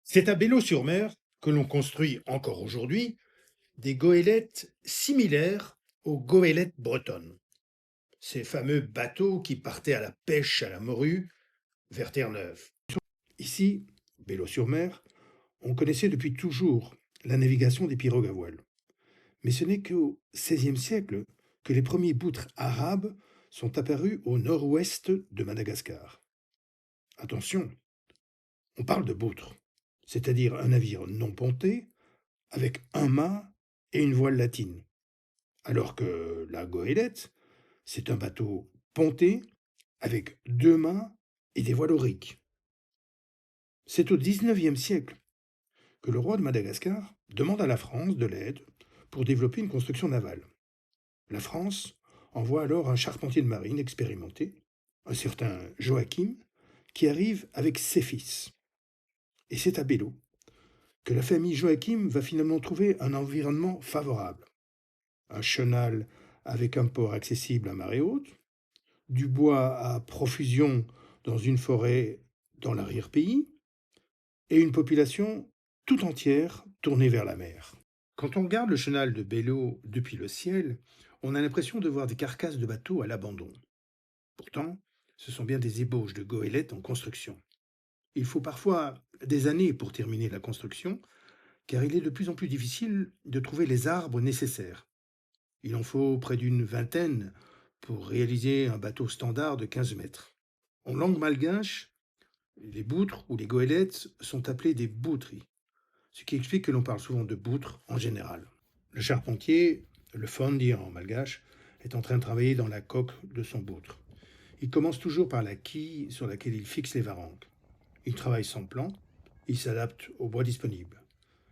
C'est à Bello-sur-Mer que l'on construit encore aujourd'hui des goélettes similaires aux goélettes bretonnes, ces fameux bateaux qui partaient à la pêche à la morue vers Terre-Neuve. Ici, Bello-sur-Mer, on connaissait depuis toujours la navigation des pirogues à voile. Mais ce n'est qu'au XVIe siècle que les premiers boutres arabes sont apparus au nord-ouest de Madagascar. Attention, on parle de boutre, c'est-à-dire un navire non ponté avec un mât et une voile latine. Alors que la goélette, c'est un bateau ponté avec deux mâts et des voiles auriques. C'est au XIXe siècle que le roi de Madagascar demande à la France de l'aide pour développer une construction navale. La France envoie alors un charpentier de marine expérimenté, un certain Joachim, qui arrive avec ses fils. Et c'est à Bello que la famille Joachim va finalement trouver un environnement favorable. Un chenal avec un port accessible à marée haute, du bois à profusion dans une forêt dans l'arrière-pays, et une population tout entière tournée vers la mer. Quand on regarde le chenal de Bello depuis le ciel, on a l'impression de voir des carcasses de bateaux à l'abandon. Pourtant, ce sont bien des ébauches de goélettes en construction. Il faut parfois des années pour terminer la construction, car il est de plus en plus difficile de trouver les arbres nécessaires. Il en faut près d'une vingtaine pour réaliser un bateau standard de 15 mètres. En langue malgache, les boutres ou les goélettes sont appelées des boutries, ce qui explique que l'on parle souvent de boutres en général. Le charpentier, le fondi en malgache, est en train de travailler dans la coque de son boutre. Il commence toujours par la quille sur laquelle il fixe les varangues. Il travaille sans plan, il s'adapte au bois disponible.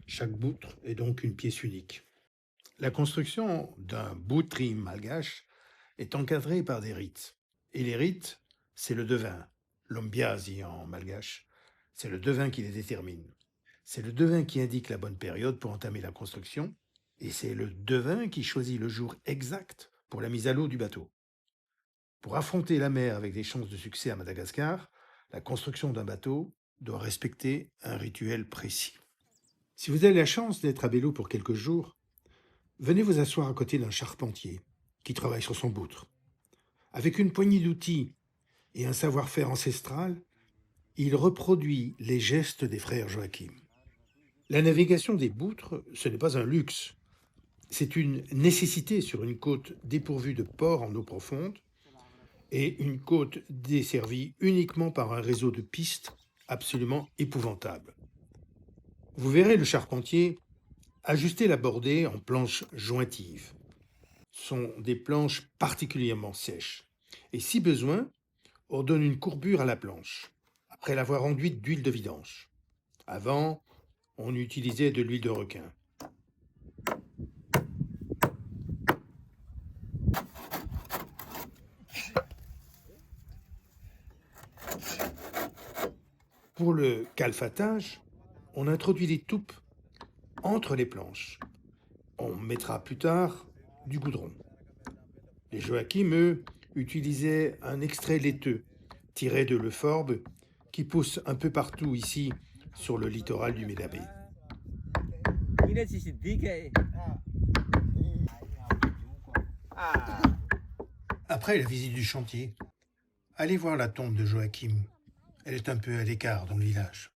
Chaque boutre est donc une pièce unique. La construction d'un boutri malgache est encadrée par des rites. Et les rites, c'est le devin, l'ombiasi en malgache. C'est le devin qui les détermine. C'est le devin qui indique la bonne période pour entamer la construction, et c'est le devin qui choisit le jour exact pour la mise à l'eau du bateau. Pour affronter la mer avec des chances de succès à Madagascar, la construction d'un bateau doit respecter un rituel précis. Si vous avez la chance d'être à Bello pour quelques jours, venez vous asseoir à côté d'un charpentier qui travaille sur son boutre. Avec une poignée d'outils et un savoir-faire ancestral, il reproduit les gestes des frères Joachim. La navigation des boutres, ce n'est pas un luxe, c'est une nécessité sur une côte dépourvue de ports en eau profonde et une côte desservie uniquement par un réseau de pistes absolument épouvantable. Vous verrez le charpentier ajuster la bordée en planches jointives. Ce sont des planches particulièrement sèches. Et si besoin, on donne une courbure à la planche, après l'avoir enduite d'huile de vidange. Avant, on utilisait de l'huile de requin. Pour le calfatage, on introduit des toupes entre les planches. On mettra plus tard du goudron. Les Joachim, eux, utilisaient un extrait laiteux tiré de l'euphorbe qui pousse un peu partout ici sur le littoral du Médabé. Après la visite du chantier, allez voir la tombe de Joachim. Elle est un peu à l'écart dans le village.